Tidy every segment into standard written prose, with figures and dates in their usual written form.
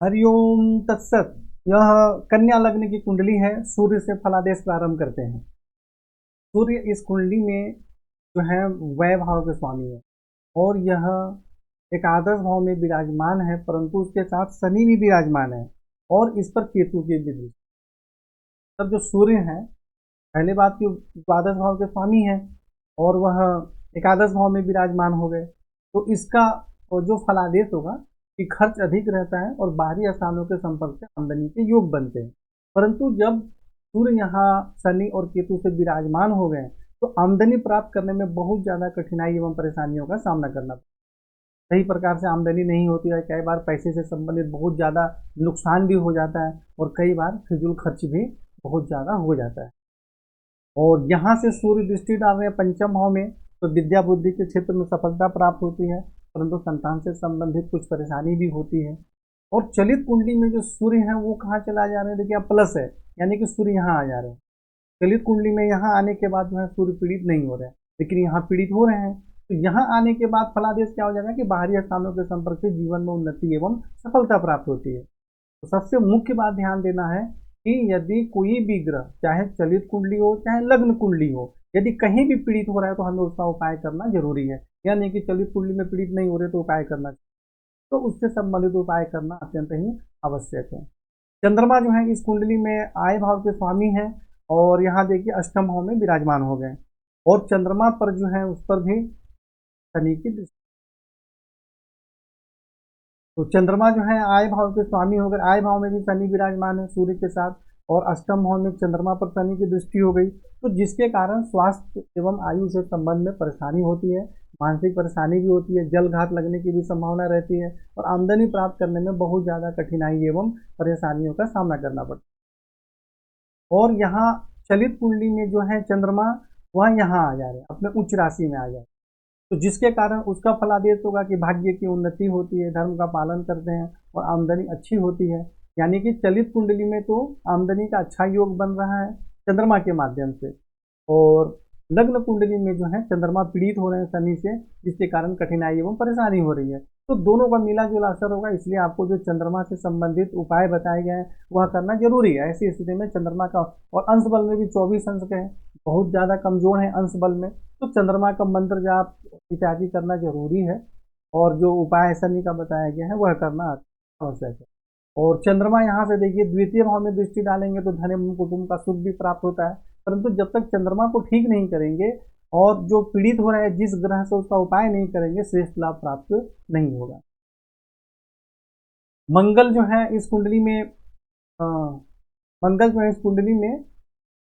हरिओम तत्सत। यह कन्या लग्न की कुंडली है। सूर्य से फलादेश प्रारंभ करते हैं। सूर्य इस कुंडली में जो है वै भाव के स्वामी है और यह एकादश भाव में विराजमान है, परंतु उसके साथ शनि भी विराजमान है और इस पर केतु की भी दृष्टि। तब जो सूर्य है, पहले बात की द्वादश भाव के स्वामी है और वह एकादश भाव में विराजमान हो गए, तो इसका जो फलादेश होगा कि खर्च अधिक रहता है और बाहरी स्थानों के संपर्क से आमदनी के योग बनते हैं। परंतु जब सूर्य यहाँ शनि और केतु से विराजमान हो गए तो आमदनी प्राप्त करने में बहुत ज़्यादा कठिनाई एवं परेशानियों का सामना करना पड़ता है। सही प्रकार से आमदनी नहीं होती है, कई बार पैसे से संबंधित बहुत ज़्यादा नुकसान भी हो जाता है और कई बार फिजूल खर्च भी बहुत ज़्यादा हो जाता है। और यहाँ से सूर्य दृष्टि डाल रहे हैं पंचम भाव में, तो विद्या बुद्धि के क्षेत्र में सफलता प्राप्त होती है, परंतु संतान से संबंधित कुछ परेशानी भी होती है। और चलित कुंडली में जो सूर्य है वो कहाँ चला जा रहे हैं, देखिए प्लस है, यानी कि सूर्य यहाँ आ जा रहे हैं। चलित कुंडली में यहाँ आने के बाद जो है सूर्य पीड़ित नहीं हो रहे हैं, लेकिन यहाँ पीड़ित हो रहे हैं। तो यहाँ आने के बाद फलादेश क्या हो जाएगा कि बाहरी स्थानों के संपर्क से जीवन में उन्नति एवं सफलता प्राप्त होती है। तो सबसे मुख्य बात ध्यान देना है कि यदि कोई भी ग्रह, चाहे चलित कुंडली हो चाहे लग्न कुंडली हो, यदि कहीं भी पीड़ित हो रहा है तो हमें उसका उपाय करना जरूरी है। यानी कि चलित कुंडली में पीड़ित नहीं हो रहे तो उपाय करना चाहिए, तो उससे संबंधित उपाय करना अत्यंत ही आवश्यक है। चंद्रमा जो है इस कुंडली में आय भाव के स्वामी है और यहाँ देखिए अष्टम भाव में विराजमान हो गए और चंद्रमा पर जो है उस पर भी शनि की दृष्टि। तो चंद्रमा जो है आय भाव के स्वामी हो गए, आय भाव में भी शनि विराजमान है सूर्य के साथ और अष्टम भाव में चंद्रमा पर शनि की दृष्टि हो गई, तो जिसके कारण स्वास्थ्य एवं आयु से संबंध में परेशानी होती है, मानसिक परेशानी भी होती है, जल घात लगने की भी संभावना रहती है और आमदनी प्राप्त करने में बहुत ज़्यादा कठिनाई एवं परेशानियों का सामना करना पड़ता है। और यहाँ चलित कुंडली में जो है चंद्रमा वह यहाँ आ जा रहे हैं, अपने उच्च राशि में आ जा रहे हैं, तो जिसके कारण उसका फलादेश होगा कि भाग्य की उन्नति होती है, धर्म का पालन करते हैं और आमदनी अच्छी होती है। यानी कि चलित कुंडली में तो आमदनी का अच्छा योग बन रहा है चंद्रमा के माध्यम से, और लग्न कुंडली में जो है चंद्रमा पीड़ित हो रहे हैं शनि से, जिसके कारण कठिनाई एवं परेशानी हो रही है। तो दोनों का मिला जुला असर होगा, इसलिए आपको जो चंद्रमा से संबंधित उपाय बताए गए हैं वह करना जरूरी है। ऐसी स्थिति में चंद्रमा का, और अंश बल में भी 24 अंश के हैं, बहुत ज़्यादा कमजोर है अंश बल में, तो चंद्रमा का मंत्र जाप इत्यादि करना जरूरी है और जो उपाय शनि का बताया गया है वह करना आवश्यक है। और चंद्रमा यहाँ से देखिए द्वितीय भाव में दृष्टि डालेंगे तो धन एवं कुटुंब का सुख भी प्राप्त होता है, परंतु जब तक चंद्रमा को ठीक नहीं करेंगे और जो पीड़ित हो रहा है जिस ग्रह से उसका उपाय नहीं करेंगे, श्रेष्ठ लाभ प्राप्त नहीं होगा। मंगल जो है इस कुंडली में मंगल जो है इस कुंडली में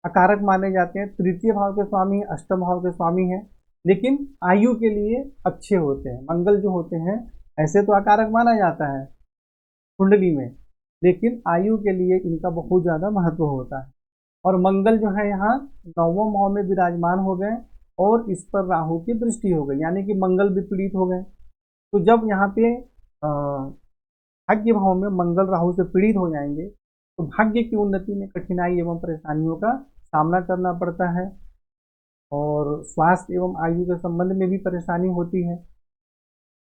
अकारक माने जाते हैं, तृतीय भाव के स्वामी, अष्टम भाव के स्वामी हैं, लेकिन आयु के लिए अच्छे होते हैं। मंगल जो होते हैं ऐसे तो अकारक माना जाता है कुंडली में, लेकिन आयु के लिए इनका बहुत ज़्यादा महत्व होता है। और मंगल जो है यहाँ नौवें भाव में विराजमान हो गए और इस पर राहु की दृष्टि हो गई, यानी कि मंगल विपरीत हो गए। तो जब यहाँ पे भाग्य भाव में मंगल राहु से पीड़ित हो जाएंगे तो भाग्य की उन्नति में कठिनाई एवं परेशानियों का सामना करना पड़ता है और स्वास्थ्य एवं आयु के संबंध में भी परेशानी होती है।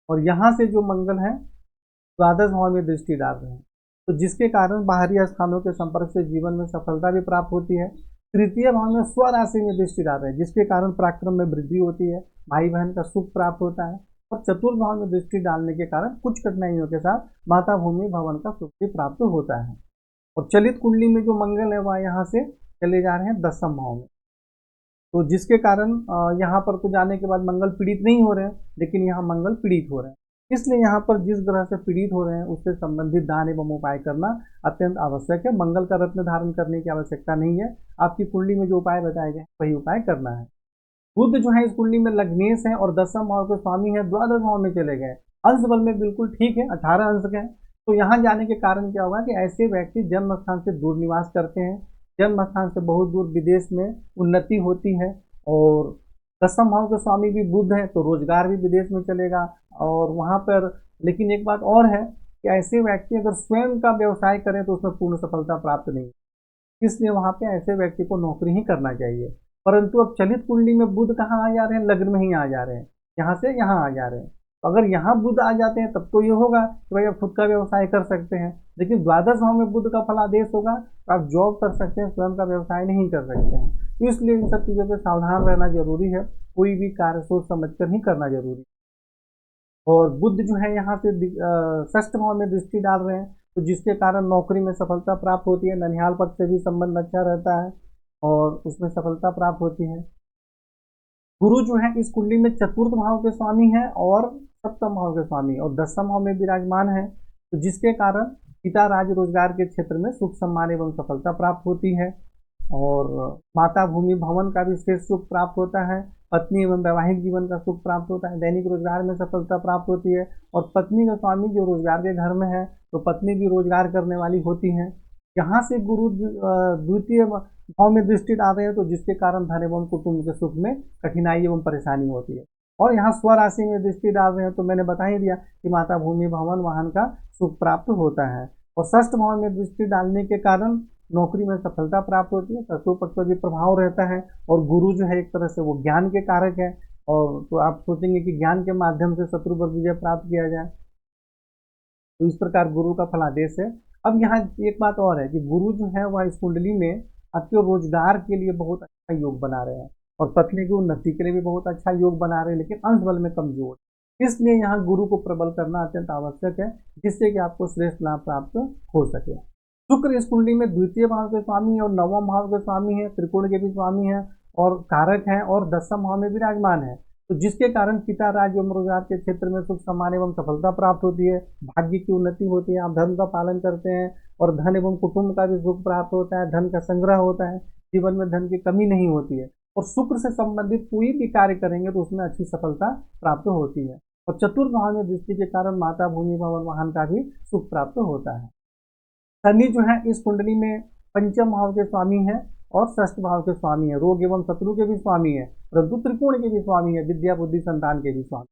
और यहाँ से जो मंगल है द्वादश भाव में दृष्टि डाल रहे हैं, तो जिसके कारण बाहरी स्थानों के संपर्क से जीवन में सफलता भी प्राप्त होती है। तृतीय भाव में स्वराशि में दृष्टि डाल रहे हैं, जिसके कारण पराक्रम में वृद्धि होती है, भाई बहन का सुख प्राप्त होता है। और चतुर्थ भाव में दृष्टि डालने के कारण कुछ कठिनाइयों के साथ माता भूमि भवन का सुख भी प्राप्त होता है। और चलित कुंडली में जो मंगल है वह यहाँ से चले जा रहे हैं दसम भाव में, तो जिसके कारण यहाँ पर तो जाने के बाद मंगल पीड़ित नहीं हो रहे हैं, लेकिन यहाँ मंगल पीड़ित हो रहे हैं। इसलिए यहाँ पर जिस ग्रह से पीड़ित हो रहे हैं उससे संबंधित दान एवं उपाय करना अत्यंत आवश्यक है। मंगल का रत्न धारण करने की आवश्यकता नहीं है, आपकी कुंडली में जो उपाय बताए गए वही उपाय करना है। बुध जो है इस कुंडली में लग्नेश है और दसम भाव के स्वामी है, द्वादश भाव में चले गए, अंश बल में बिल्कुल ठीक है, 18 अंश के हैं। तो यहाँ जाने के कारण क्या होगा कि ऐसे व्यक्ति जन्म स्थान से दूर निवास करते हैं, जन्म स्थान से बहुत दूर विदेश में उन्नति होती है। और दसम भाव के स्वामी भी बुध है, तो रोजगार भी विदेश में चलेगा और वहाँ पर। लेकिन एक बात और है कि ऐसे व्यक्ति अगर स्वयं का व्यवसाय करें तो उसमें पूर्ण सफलता प्राप्त नहीं, इसलिए वहाँ पे ऐसे व्यक्ति को नौकरी ही करना चाहिए। परंतु अब चलित कुंडली में बुध कहाँ आ जा रहे हैं, लग्न में ही आ जा रहे हैं, यहाँ से यहाँ आ जा रहे हैं। तो अगर यहाँ बुध आ जाते हैं तब तो ये होगा कि भाई अब खुद का व्यवसाय कर सकते हैं, लेकिन द्वादश भाव में बुध का फलादेश होगा तो आप जॉब कर सकते हैं, स्वयं का व्यवसाय नहीं कर सकते हैं। तो इसलिए इन सब चीज़ों पे सावधान रहना जरूरी है, कोई भी कार्य सोच समझकर ही करना जरूरी है। और बुध जो है यहाँ से षष्ठ भाव में दृष्टि डाल रहे हैं, तो जिसके कारण नौकरी में सफलता प्राप्त होती है, ननिहाल पक्ष से भी संबंध अच्छा रहता है और उसमें सफलता प्राप्त होती है। गुरु जो है इस कुंडली में चतुर्थ भाव के स्वामी है और सप्तम भाव के स्वामी और दसम भाव में विराजमान है, तो जिसके कारण पिता राज रोजगार के क्षेत्र में सुख सम्मान एवं सफलता प्राप्त होती है और माता भूमि भवन का भी विशेष सुख प्राप्त होता है। पत्नी एवं वैवाहिक जीवन का सुख प्राप्त होता है, दैनिक रोजगार में सफलता प्राप्त होती है और पत्नी का स्वामी जो रोजगार के घर में है तो पत्नी भी रोजगार करने वाली होती है। यहाँ से गुरु द्वितीय भाव में दृष्टि डाल रहे हैं, तो जिसके कारण धन एवं कुटुंब के सुख में कठिनाई एवं परेशानी होती है। और यहाँ स्वराशि में दृष्टि डाल रहे हैं तो मैंने बता ही दिया कि माता भूमि भवन वाहन का सुख प्राप्त होता है। और षष्ठ भाव में दृष्टि डालने के कारण नौकरी में सफलता प्राप्त होती है, शत्रु पक्ष पर भी प्रभाव रहता है और गुरु जो है एक तरह से वो ज्ञान के कारक है, और तो आप सोचेंगे कि ज्ञान के माध्यम से शत्रु पर विजय प्राप्त किया जाए, तो इस प्रकार गुरु का फलादेश है। अब यहाँ एक बात और है कि गुरु जो है वह इस कुंडली में आपके रोजगार के लिए बहुत अच्छा योग बना रहे हैं और पत्नी की उन्नति के लिए भी बहुत अच्छा योग बना रहे हैं, लेकिन अंश बल में कमजोर, इसलिए यहाँ गुरु को प्रबल करना अत्यंत आवश्यक है, जिससे कि आपको श्रेष्ठ लाभ प्राप्त हो सके। शुक्र इस कुंडली में द्वितीय भाव के स्वामी और नवम भाव के स्वामी है, त्रिकोण के भी स्वामी है और कारक है और दसम भाव में विराजमान है, तो जिसके कारण पिता राज्य एवं रोजगार के क्षेत्र में सुख सम्मान एवं सफलता प्राप्त होती है, भाग्य की उन्नति होती है, आप धर्म का पालन करते हैं और धन एवं कुटुंब का भी सुख प्राप्त होता है, धन का संग्रह होता है, जीवन में धन की कमी नहीं होती है और शुक्र से संबंधित कोई भी कार्य करेंगे तो उसमें अच्छी सफलता प्राप्त होती है। और चतुर्थ भाव में दृष्टि के कारण माता भूमि भवन वाहन का भी सुख प्राप्त होता है। शनि जो है इस कुंडली में पंचम भाव के स्वामी है और षष्ठ भाव के स्वामी है, रोग एवं शत्रु के भी स्वामी है, परंतु त्रिकोण के भी स्वामी है, विद्या बुद्धि संतान के भी स्वामी।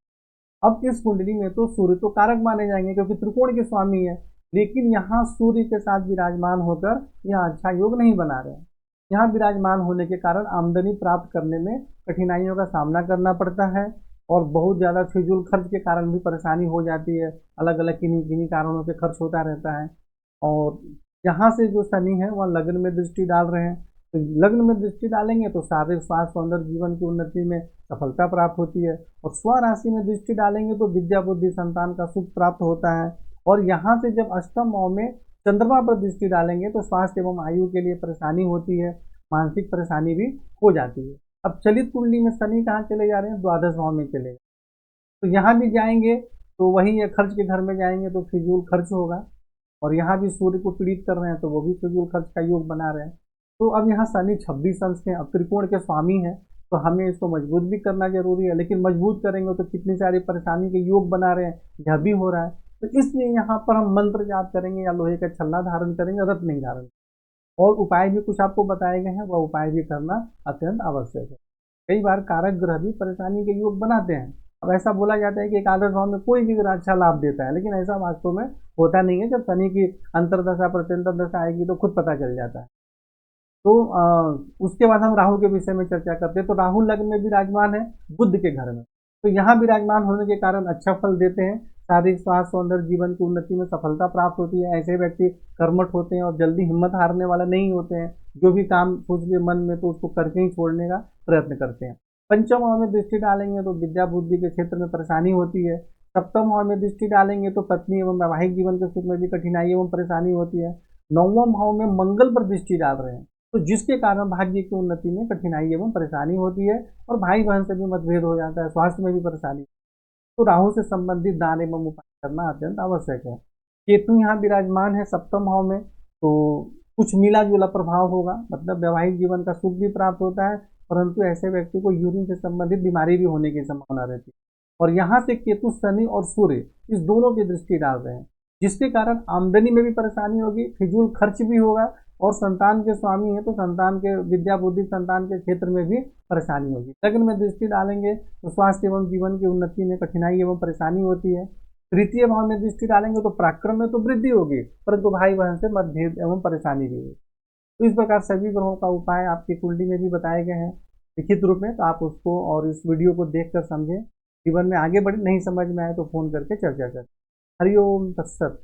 अब इस कुंडली में तो सूर्य तो कारक माने जाएंगे क्योंकि त्रिकोण के स्वामी है, लेकिन यहाँ सूर्य के साथ विराजमान होकर यहाँ अच्छा योग नहीं बना रहे हैं। यहाँ विराजमान होने के कारण आमदनी प्राप्त करने में कठिनाइयों का सामना करना पड़ता है और बहुत ज़्यादा फिजूल खर्च के कारण भी परेशानी हो जाती है, अलग अलग किन्हीं कारणों से खर्च होता रहता है। और यहाँ से जो शनि है वह लग्न में दृष्टि डाल रहे हैं, तो लग्न में दृष्टि डालेंगे तो शारीरिक स्वास्थ्य सौंदर्य जीवन की उन्नति में सफलता प्राप्त होती है और स्वराशि में दृष्टि डालेंगे तो विद्या बुद्धि संतान का सुख प्राप्त होता है। और यहाँ से जब अष्टम भाव में चंद्रमा पर दृष्टि डालेंगे तो स्वास्थ्य एवं आयु के लिए परेशानी होती है, मानसिक परेशानी भी हो जाती है। अब चलित कुंडली में शनि कहाँ चले जा रहे हैं, द्वादश भाव में चले, तो यहाँ भी जाएंगे तो वही है, खर्च के घर में जाएंगे तो फिजूल खर्च होगा और यहाँ भी सूर्य को पीड़ित कर रहे हैं तो वो भी फिजूल खर्च का योग बना रहे हैं। तो अब यहाँ शनि 26 अंश के, अब त्रिकोण के स्वामी हैं तो हमें इसको मजबूत भी करना जरूरी है, लेकिन मजबूत करेंगे तो कितनी सारी परेशानी के योग बना रहे हैं, यह भी हो रहा है। तो इसलिए यहाँ पर हम मंत्र जाप करेंगे या लोहे का छल्ला धारण करेंगे, रत्न नहीं धारण, और उपाय भी कुछ आपको बताए गए हैं, वह उपाय भी करना अत्यंत आवश्यक है। कई बार कारक ग्रह भी परेशानी के योग बनाते हैं। अब ऐसा बोला जाता है कि एकादश भाव में कोई भी ग्रह अच्छा लाभ देता है, लेकिन ऐसा वास्तव में होता नहीं है। जब शनि की अंतर्दशा प्रत्यंतर दशा आएगी तो खुद पता चल जाता है। तो उसके बाद हम राहु के विषय में चर्चा करते हैं। तो राहु लग्न में विराजमान है बुध के घर में, तो यहाँ विराजमान होने के कारण अच्छा फल देते हैं, शारीरिक स्वास्थ्य सौंदर्य जीवन की उन्नति में सफलता प्राप्त होती है। ऐसे व्यक्ति कर्मठ होते हैं और जल्दी हिम्मत हारने वाला नहीं होते हैं, जो भी काम सोच लिए मन में तो उसको करके ही छोड़ने का प्रयत्न करते हैं। पंचम भाव में दृष्टि डालेंगे तो विद्या बुद्धि के क्षेत्र में परेशानी होती है। सप्तम भाव में दृष्टि डालेंगे तो पत्नी एवं वैवाहिक जीवन के सुख में भी कठिनाई एवं परेशानी होती है। नौवम भाव में मंगल पर दृष्टि डाल रहे हैं, तो जिसके कारण भाग्य की उन्नति में कठिनाई एवं परेशानी होती है और भाई बहन से भी मतभेद हो जाता है, स्वास्थ्य में भी परेशानी। तो राहु से संबंधित दान एवं उपाय करना अत्यंत आवश्यक है। केतु यहाँ विराजमान है सप्तम भाव में, तो कुछ मिला जुला प्रभाव होगा, मतलब वैवाहिक जीवन का सुख भी प्राप्त होता है, परंतु ऐसे व्यक्ति को यूरिन से संबंधित बीमारी भी होने की संभावना रहती है। और यहाँ से केतु शनि और सूर्य इस दोनों की दृष्टि डाल रहे हैं, जिसके कारण आमदनी में भी परेशानी होगी, फिजूल खर्च भी होगा और संतान के स्वामी है तो संतान के विद्या बुद्धि संतान के क्षेत्र में भी परेशानी होगी। लग्न में दृष्टि डालेंगे तो स्वास्थ्य एवं जीवन की उन्नति में कठिनाई एवं परेशानी होती है। तृतीय भाव में दृष्टि डालेंगे तो पराक्रम में तो वृद्धि होगी, परंतु भाई बहन से मतभेद एवं परेशानी भी होगी। तो इस प्रकार सभी ग्रहों का उपाय आपकी कुंडली में भी बताए गए हैं लिखित रूप में, तो आप उसको और इस वीडियो को देखकर समझें, जीवन में आगे बढ़े। नहीं समझ में आए तो फोन करके चर्चा करें। हरिओम तत्सत।